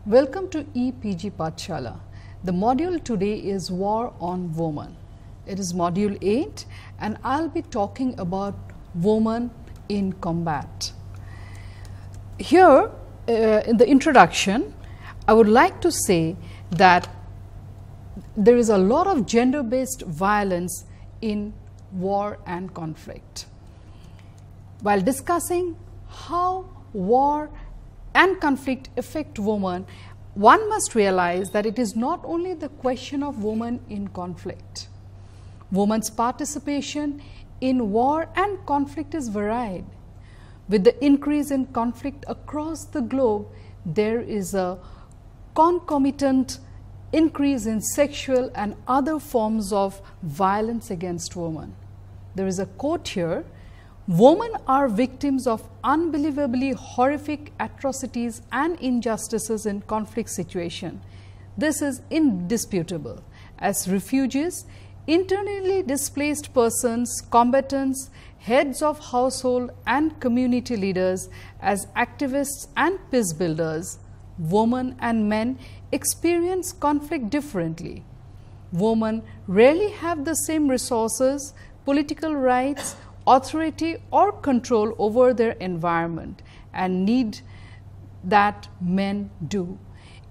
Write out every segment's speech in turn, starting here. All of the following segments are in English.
Welcome to EPG Pathshala. The module today is War on Women. It is module 8 and I'll be talking about women in combat. Here in the introduction, I would like to say that there is a lot of gender-based violence in war and conflict. While discussing how war and conflict affect women, one must realize that it is not only the question of women in conflict. Women's participation in war and conflict is varied. With the increase in conflict across the globe, there is a concomitant increase in sexual and other forms of violence against women. There is a quote here: "Women are victims of unbelievably horrific atrocities and injustices in conflict situation. This is indisputable. As refugees, internally displaced persons, combatants, heads of household and community leaders, as activists and peace builders, women and men experience conflict differently. Women rarely have the same resources, political rights, authority or control over their environment and need that men do.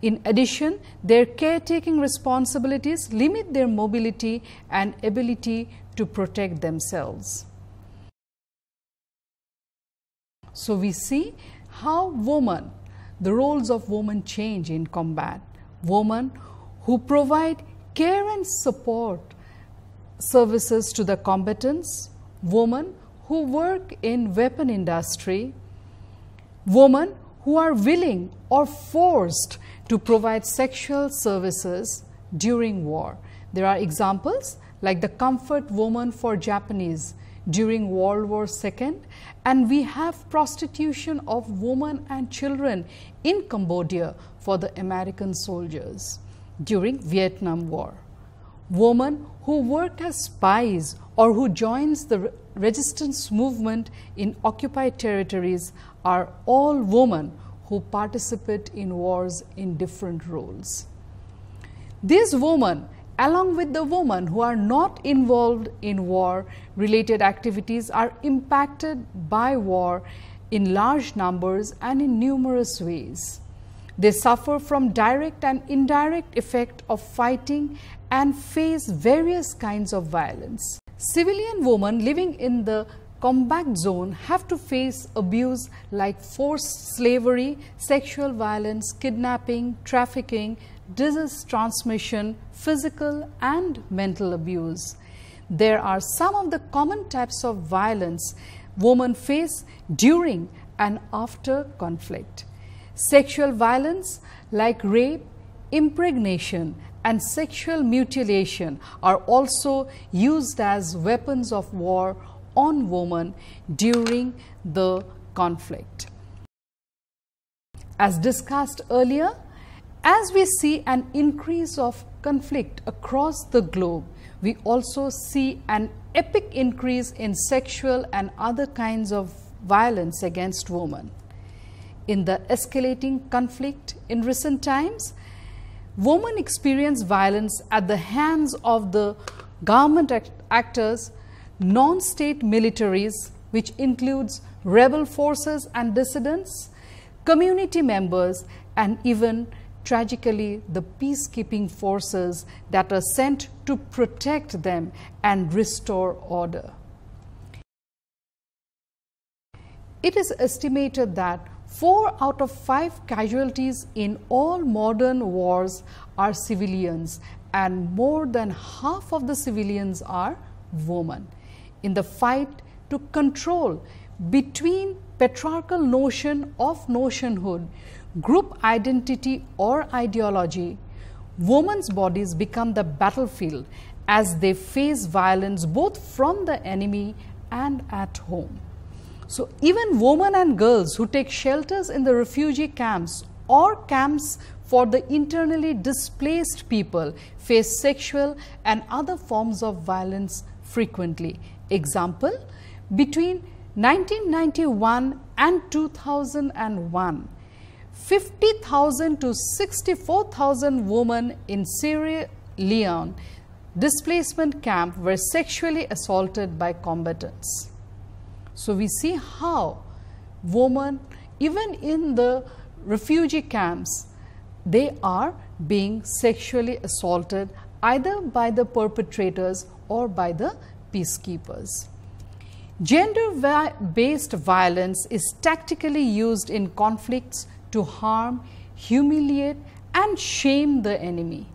In addition, their caretaking responsibilities limit their mobility and ability to protect themselves." So we see how women, the roles of women change in combat. Women who provide care and support services to the combatants, women who work in weapon industry, women who are willing or forced to provide sexual services during war. There are examples like the comfort woman for Japanese during World War II, and we have prostitution of women and children in Cambodia for the American soldiers during Vietnam War. Women who work as spies or who joins the resistance movement in occupied territories are all women who participate in wars in different roles. These women, along with the women who are not involved in war-related activities, are impacted by war in large numbers and in numerous ways. They suffer from direct and indirect effect of fighting and face various kinds of violence. Civilian women living in the combat zone have to face abuse like forced slavery, sexual violence, kidnapping, trafficking, disease transmission, physical and mental abuse. There are some of the common types of violence women face during and after conflict. Sexual violence like rape, impregnation, and sexual mutilation are also used as weapons of war on women during the conflict. As discussed earlier, as we see an increase of conflict across the globe, we also see an epic increase in sexual and other kinds of violence against women. In the escalating conflict in recent times, women experience violence at the hands of the government actors, non-state militaries, which includes rebel forces and dissidents, community members, and even tragically the peacekeeping forces that are sent to protect them and restore order. It is estimated that 4 out of 5 casualties in all modern wars are civilians, and more than half of the civilians are women. In the fight to control between patriarchal notion of nationhood, group identity or ideology, women's bodies become the battlefield as they face violence both from the enemy and at home. So even women and girls who take shelters in the refugee camps or camps for the internally displaced people face sexual and other forms of violence frequently. Example, between 1991 and 2001, 50,000 to 64,000 women in Sierra Leone displacement camp were sexually assaulted by combatants. So we see how women, even in the refugee camps, they are being sexually assaulted either by the perpetrators or by the peacekeepers. Gender-based violence is tactically used in conflicts to harm, humiliate, and shame the enemy.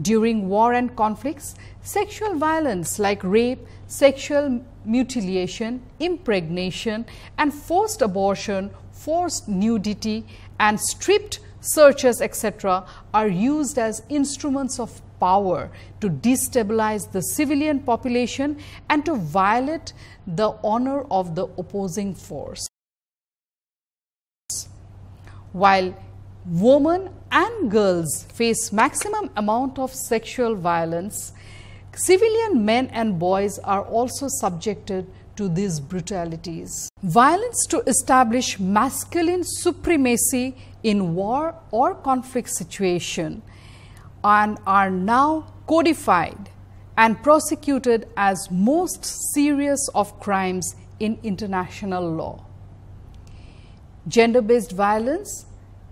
During war and conflicts, sexual violence like rape, sexual mutilation, impregnation, and forced abortion, forced nudity, and stripped searches, etc., are used as instruments of power to destabilize the civilian population and to violate the honor of the opposing force. While women and girls face maximum amount of sexual violence, civilian men and boys are also subjected to these brutalities. Violence to establish masculine supremacy in war or conflict situation and are now codified and prosecuted as most serious of crimes in international law. Gender-based violence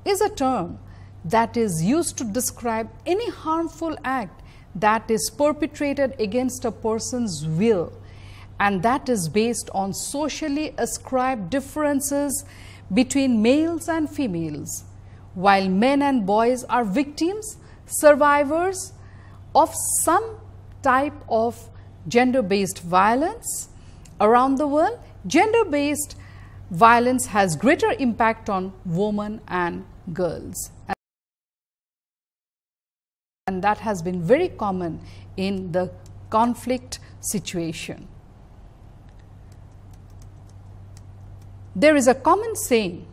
is a term that is used to describe any harmful act that is perpetrated against a person's will and that is based on socially ascribed differences between males and females. While men and boys are victims, survivors of some type of gender-based violence around the world, gender-based violence has greater impact on women and girls. And that has been very common in the conflict situation. There is a common saying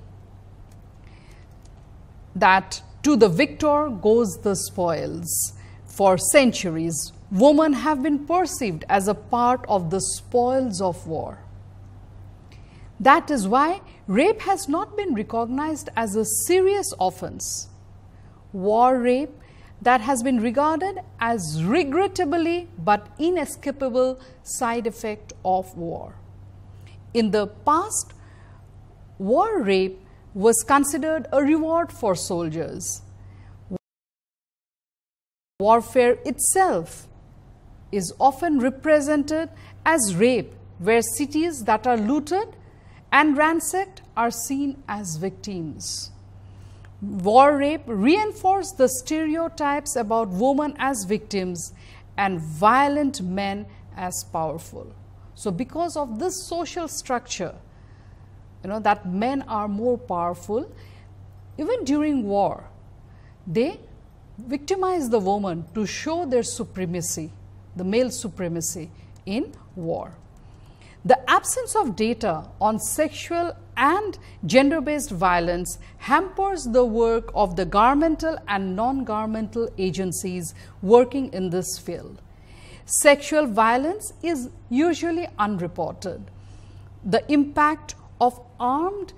that to the victor goes the spoils. For centuries, women have been perceived as a part of the spoils of war. That is why rape has not been recognized as a serious offense. War rape that has been regarded as regrettably but inescapable side effect of war. In the past, war rape was considered a reward for soldiers. Warfare itself is often represented as rape, where cities that are looted and ransacked are seen as victims. War rape reinforced the stereotypes about women as victims and violent men as powerful. So because of this social structure, that men are more powerful, even during war, they victimize the woman to show their supremacy, the male supremacy in war. The absence of data on sexual and gender-based violence hampers the work of the governmental and non-governmental agencies working in this field. Sexual violence is usually unreported. The impact of armed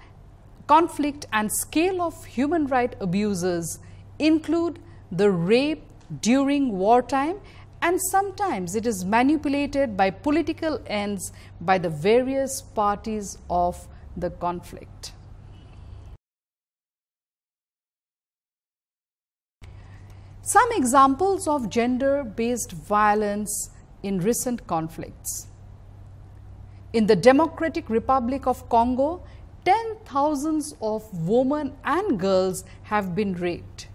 conflict and scale of human rights abuses include the rape during wartime, and sometimes it is manipulated by political ends by the various parties of the conflict. Some examples of gender-based violence in recent conflicts. In the Democratic Republic of Congo, 10,000s of women and girls have been raped.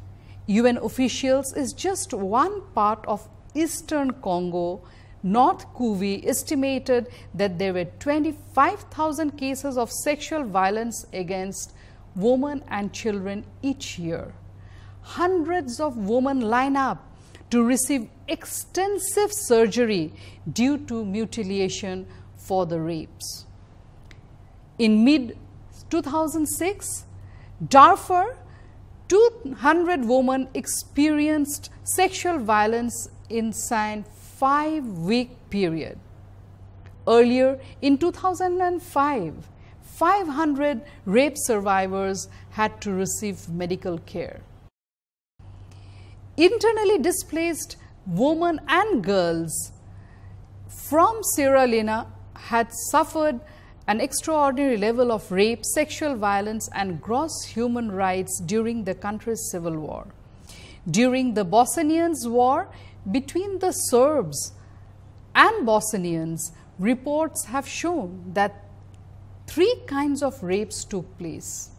UN officials is just one part of Eastern Congo. North Kivu estimated that there were 25,000 cases of sexual violence against women and children each year. Hundreds of women line up to receive extensive surgery due to mutilation for the rapes. In mid-2006, Darfur, 200 women experienced sexual violence inside 5-week period. Earlier in 2005, 500 rape survivors had to receive medical care. Internally displaced women and girls from Sierra Leone had suffered an extraordinary level of rape, sexual violence, and gross human rights during the country's civil war. During the Bosnian War between the Serbs and Bosnians, reports have shown that 3 kinds of rapes took place.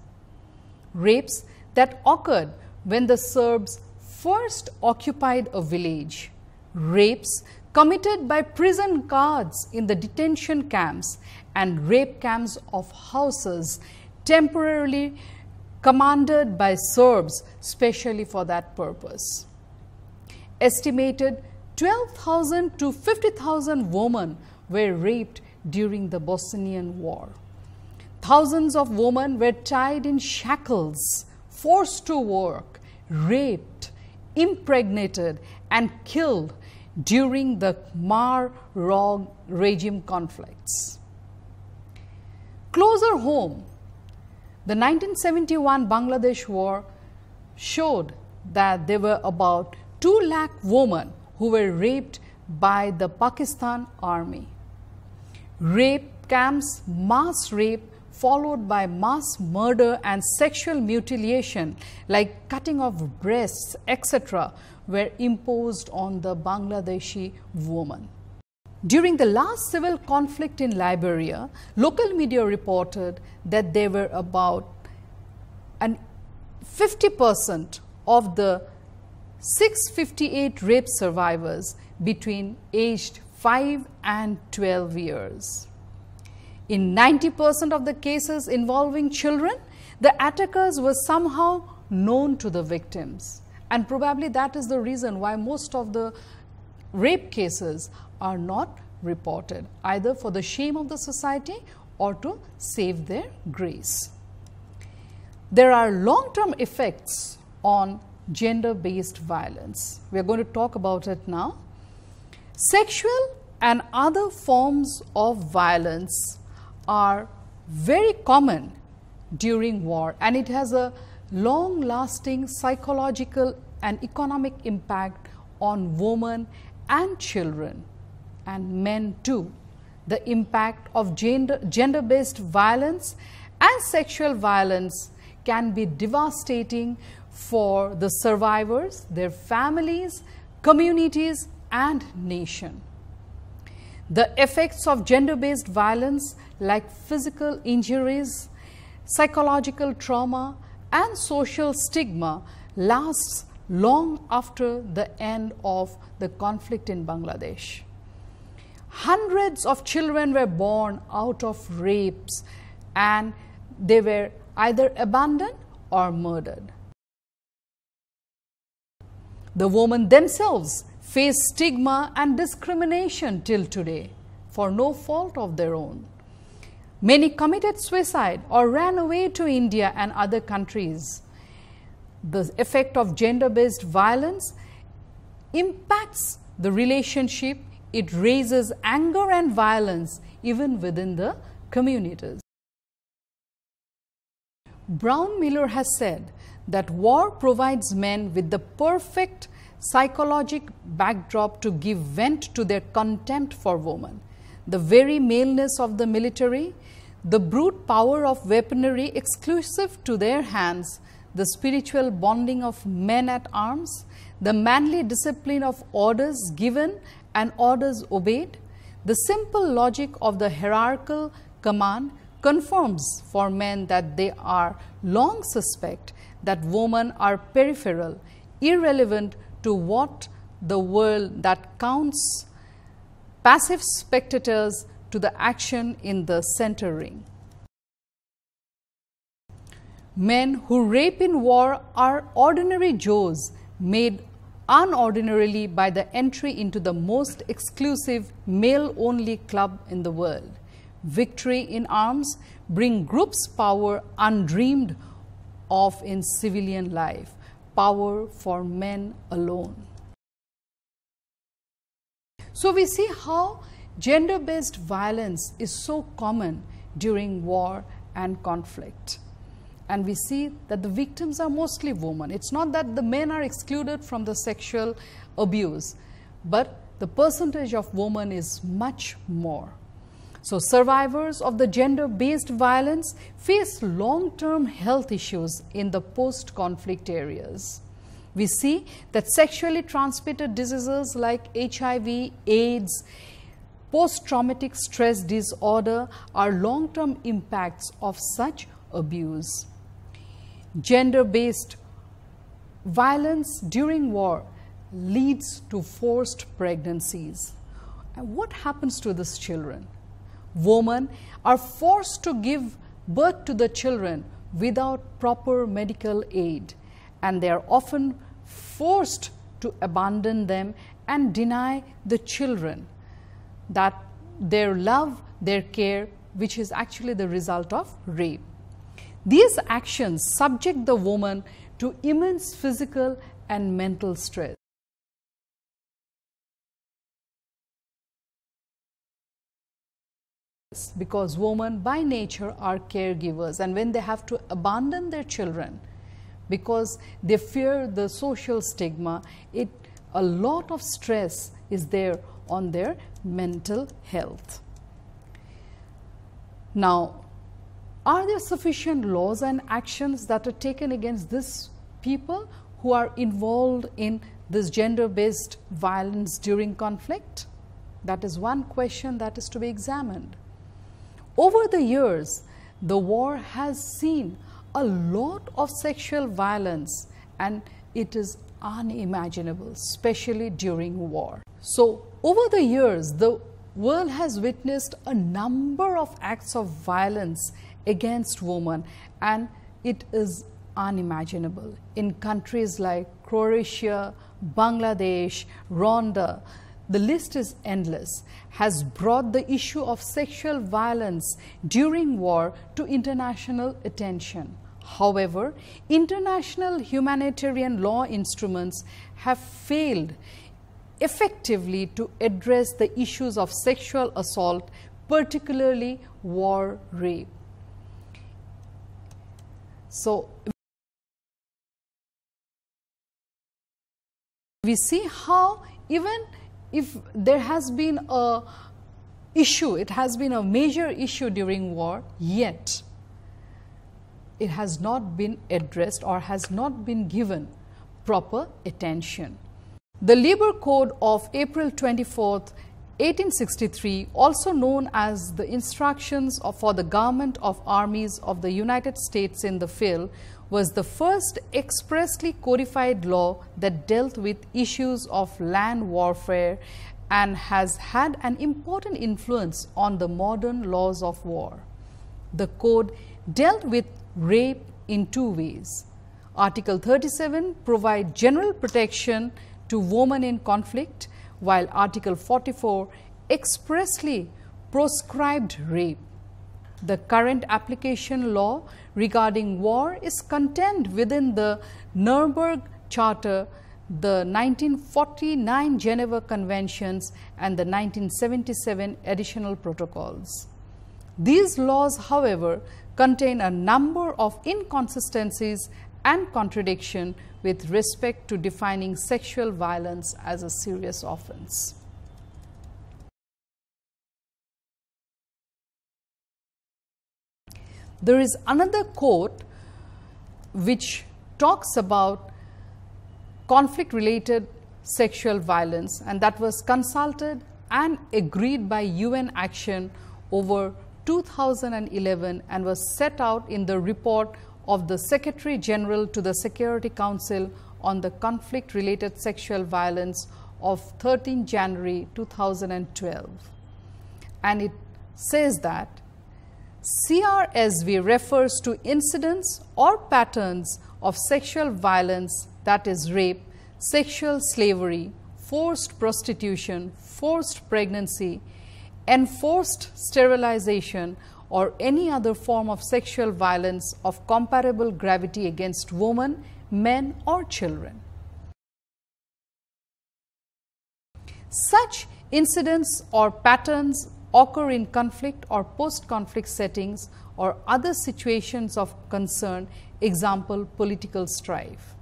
Rapes that occurred when the Serbs first occupied a village, rapes committed by prison guards in the detention camps, and rape camps of houses temporarily commanded by Serbs specially for that purpose. Estimated 12,000 to 50,000 women were raped during the Bosnian War. Thousands of women were tied in shackles, forced to work, raped, impregnated, and killed during the Khmer-Rouge regime conflicts. Closer home, the 1971 Bangladesh War showed that there were about 2 lakh women who were raped by the Pakistan army. Rape camps, mass rape, followed by mass murder and sexual mutilation like cutting of breasts, etc., were imposed on the Bangladeshi woman. During the last civil conflict in Liberia, local media reported that there were about 50% of the 658 rape survivors between aged 5 and 12 years. In 90% of the cases involving children, the attackers were somehow known to the victims. And probably that is the reason why most of the rape cases are not reported, either for the shame of the society or to save their grace. There are long-term effects on gender-based violence. We are going to talk about it now. Sexual and other forms of violence are very common during war, and it has a long-lasting psychological and economic impact on women and children, and men too. The impact of gender-based violence and sexual violence can be devastating for the survivors, their families, communities, and nation. The effects of gender-based violence like physical injuries, psychological trauma, and social stigma lasts long after the end of the conflict in Bangladesh. Hundreds of children were born out of rapes, and they were either abandoned or murdered. The women themselves face stigma and discrimination till today for no fault of their own. Many committed suicide or ran away to India and other countries. The effect of gender-based violence impacts the relationship. It raises anger and violence even within the communities. Brown Miller has said that war provides men with the perfect psychological backdrop to give vent to their contempt for women. The very maleness of the military, the brute power of weaponry exclusive to their hands, the spiritual bonding of men at arms, the manly discipline of orders given and orders obeyed, the simple logic of the hierarchical command confirms for men that they are long suspect that women are peripheral, irrelevant to what the world that counts passive spectators to the action in the center ring. Men who rape in war are ordinary Joes made unordinarily by the entry into the most exclusive male-only club in the world. Victory in arms bring groups power undreamed of in civilian life, power for men alone. So we see how gender-based violence is so common during war and conflict. And we see that the victims are mostly women. It's not that the men are excluded from the sexual abuse, but the percentage of women is much more. So survivors of the gender-based violence face long-term health issues in the post-conflict areas. We see that sexually transmitted diseases like HIV, AIDS, post-traumatic stress disorder are long-term impacts of such abuse. Gender-based violence during war leads to forced pregnancies. And what happens to these children? Women are forced to give birth to the children without proper medical aid, and they are often forced to abandon them and deny the children that their love, their care, which is actually the result of rape. These actions subject the woman to immense physical and mental stress. Because women by nature are caregivers, and when they have to abandon their children because they fear the social stigma, a lot of stress is there on their mental health. Now, are there sufficient laws and actions that are taken against these people who are involved in this gender-based violence during conflict? That is one question that is to be examined. Over the years, the war has seen a lot of sexual violence, and it is unimaginable, especially during war. So, over the years, the world has witnessed a number of acts of violence against women, and it is unimaginable. In countries like Croatia, Bangladesh, Rwanda, the list is endless, has brought the issue of sexual violence during war to international attention. However, international humanitarian law instruments have failed effectively to address the issues of sexual assault, particularly war rape. So, we see how even if there has been a issue, it has been a major issue during war, yet it has not been addressed or has not been given proper attention. The Labor Code of April 24th, 1863, also known as the Instructions for the Government of Armies of the United States in the Field, was the first expressly codified law that dealt with issues of land warfare and has had an important influence on the modern laws of war. The code dealt with rape in two ways. Article 37 provides general protection to women in conflict, while Article 44 expressly proscribed rape. The current application law regarding war is contained within the Nuremberg Charter, the 1949 Geneva Conventions, and the 1977 additional protocols. These laws, however, contain a number of inconsistencies and contradiction with respect to defining sexual violence as a serious offense. There is another quote which talks about conflict-related sexual violence, and that was consulted and agreed by UN Action over 2011 and was set out in the report of the Secretary General to the Security Council on the conflict-related sexual violence of 13 January 2012. And it says that CRSV refers to incidents or patterns of sexual violence, that is rape, sexual slavery, forced prostitution, forced pregnancy, enforced sterilization, or any other form of sexual violence of comparable gravity against women, men, or children. Such incidents or patterns occur in conflict or post-conflict settings or other situations of concern, example, political strife.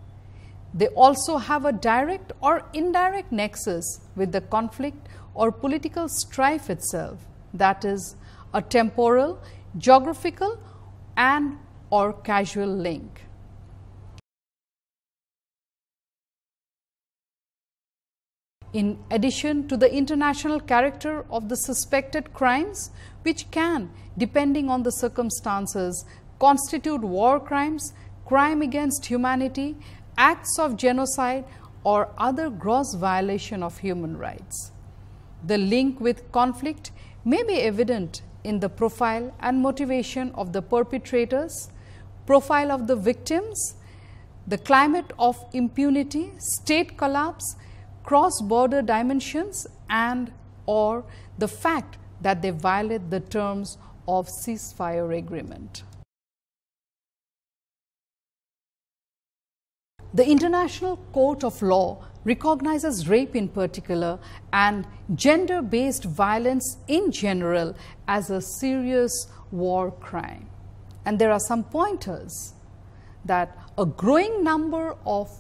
They also have a direct or indirect nexus with the conflict or political strife itself, that is, a temporal, geographical, and or causal link. In addition to the international character of the suspected crimes, which can, depending on the circumstances, constitute war crimes, crime against humanity, acts of genocide, or other gross violation of human rights. The link with conflict may be evident in the profile and motivation of the perpetrators, profile of the victims, the climate of impunity, state collapse, cross-border dimensions, and or the fact that they violate the terms of ceasefire agreement. The International Court of Law recognizes rape in particular and gender-based violence in general as a serious war crime. And there are some pointers that a growing number of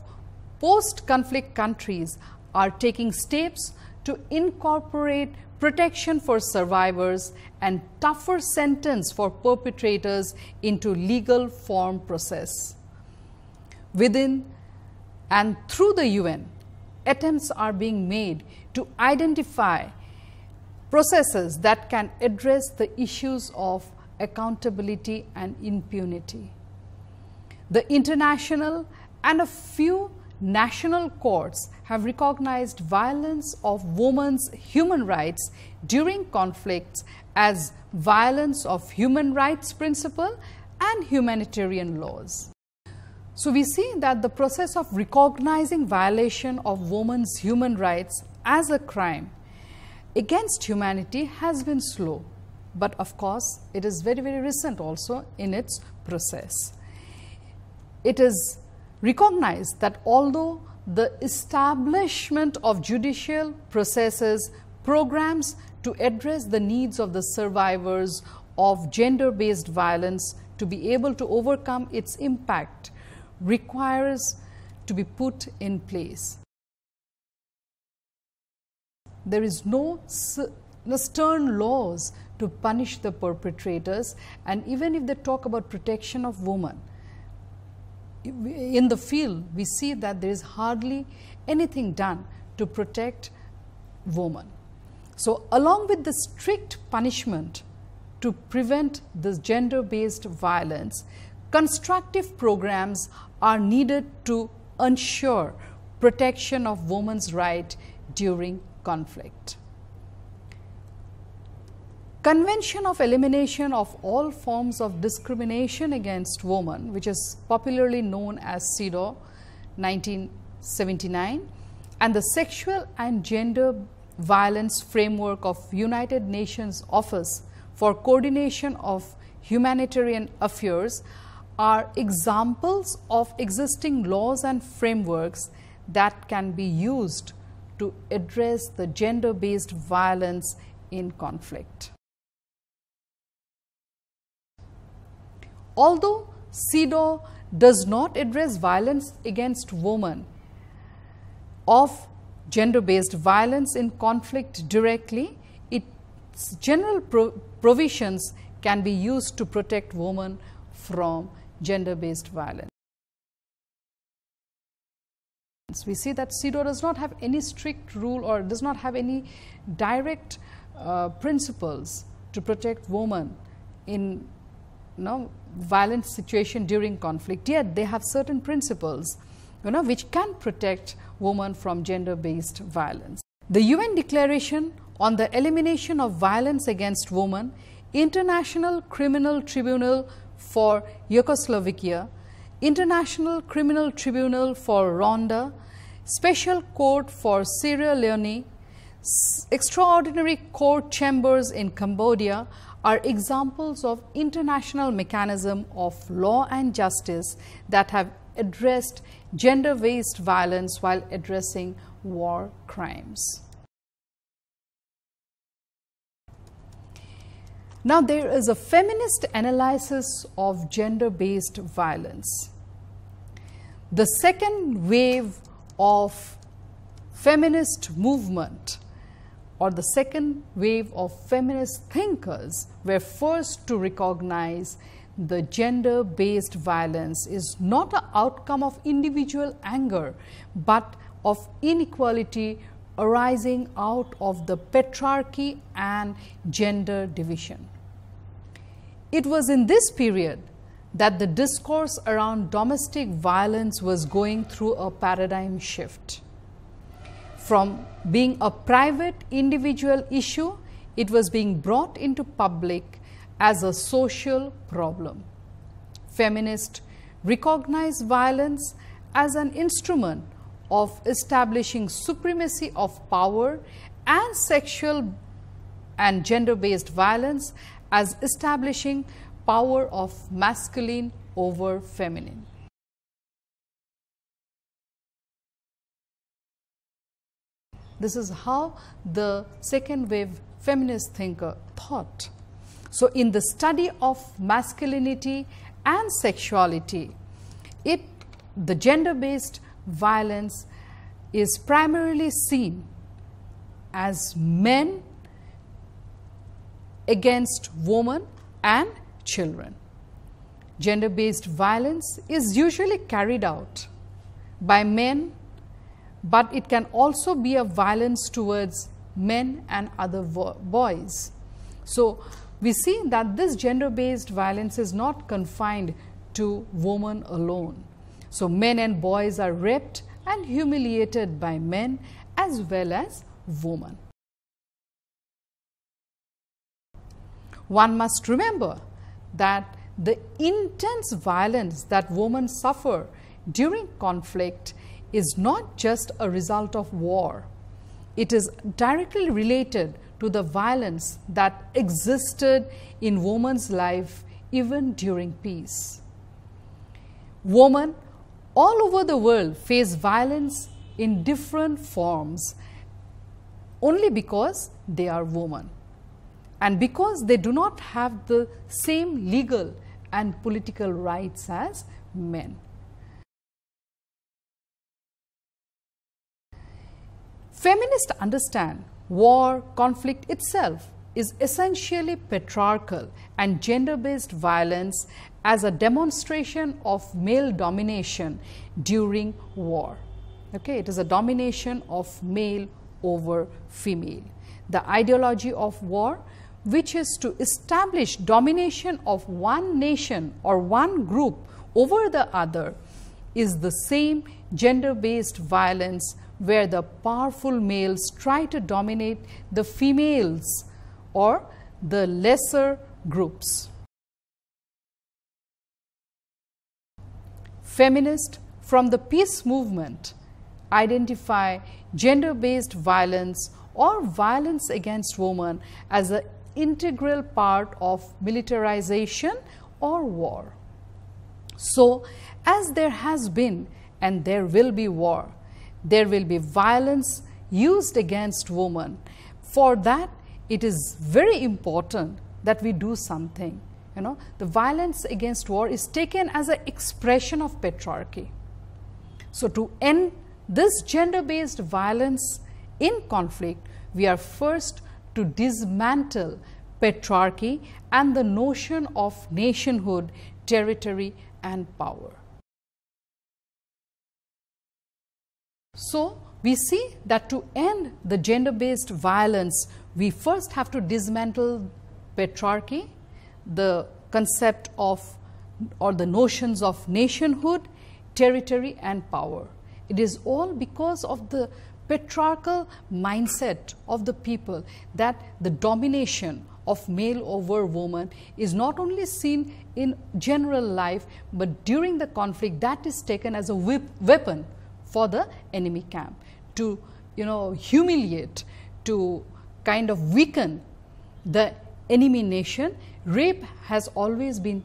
post-conflict countries are taking steps to incorporate protection for survivors and tougher sentence for perpetrators into legal form process. Within and through the UN, attempts are being made to identify processes that can address the issues of accountability and impunity. The international and a few national courts have recognized violence of women's human rights during conflicts as violence of human rights principle and humanitarian laws. So we see that the process of recognizing violation of women's human rights as a crime against humanity has been slow, but of course it is very, very recent also in its process. It is recognized that although the establishment of judicial processes, programs to address the needs of the survivors of gender-based violence to be able to overcome its impact requires to be put in place. There is no stern laws to punish the perpetrators, and even if they talk about protection of women, in the field we see that there is hardly anything done to protect women. So along with the strict punishment to prevent this gender-based violence, constructive programs are needed to ensure protection of women's rights during conflict. Convention of Elimination of All Forms of Discrimination Against Women, which is popularly known as CEDAW 1979, and the Sexual and Gender Violence Framework of United Nations Office for Coordination of Humanitarian Affairs are examples of existing laws and frameworks that can be used to address the gender-based violence in conflict. Although CEDAW does not address violence against women of gender-based violence in conflict directly, its general provisions can be used to protect women from gender-based violence. We see that CEDAW does not have any strict rule or does not have any direct principles to protect women in violent situation during conflict, yet they have certain principles which can protect women from gender-based violence. The UN Declaration on the Elimination of Violence Against Women, International Criminal Tribunal for Yugoslavia, International Criminal Tribunal for Rwanda, Special Court for Sierra Leone, Extraordinary Court Chambers in Cambodia are examples of international mechanism of law and justice that have addressed gender-based violence while addressing war crimes. Now, there is a feminist analysis of gender-based violence. The second wave of feminist movement, or the second wave of feminist thinkers, were first to recognize the gender-based violence is not an outcome of individual anger, but of inequality arising out of the patriarchy and gender division. It was in this period that the discourse around domestic violence was going through a paradigm shift. From being a private individual issue, it was being brought into public as a social problem. Feminists recognize violence as an instrument of establishing supremacy of power, and sexual and gender-based violence as establishing power of masculine over feminine. This is how the second wave feminist thinker thought. So, in the study of masculinity and sexuality, the gender-based violence is primarily seen as men against women and children. Gender-based violence is usually carried out by men, but it can also be a violence towards men and other boys. So, we see that this gender-based violence is not confined to women alone. So, men and boys are raped and humiliated by men as well as women. One must remember that the intense violence that women suffer during conflict is not just a result of war. It is directly related to the violence that existed in women's life even during peace. Women all over the world face violence in different forms only because they are women and because they do not have the same legal and political rights as men. Feminists understand war, conflict itself is essentially patriarchal, and gender-based violence as a demonstration of male domination during war. Okay, it is a domination of male over female. The ideology of war, which is to establish domination of one nation or one group over the other, is the same gender-based violence where the powerful males try to dominate the females or the lesser groups. Feminists from the peace movement identify gender-based violence or violence against women as an integral part of militarization or war. So, as there has been and there will be war, there will be violence used against women. For that, it is very important that we do something. The violence against war is taken as an expression of patriarchy. So, to end this gender-based violence in conflict, we are first to dismantle patriarchy and the notion of nationhood, territory, and power. So, we see that to end the gender-based violence, we first have to dismantle patriarchy, the concept of or the notions of nationhood, territory, and power. It is all because of the patriarchal mindset of the people that the domination of male over woman is not only seen in general life, but during the conflict that is taken as a weapon for the enemy camp to humiliate, to kind of weaken the enemy nation. Rape has always been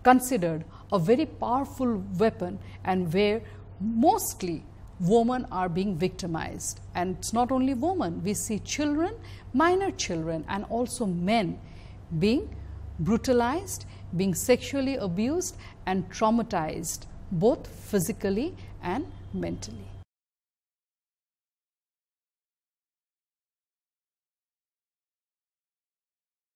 considered a very powerful weapon, and where mostly women are being victimized. And it's not only women, we see children, minor children, and also men being brutalized, being sexually abused and traumatized, both physically and mentally.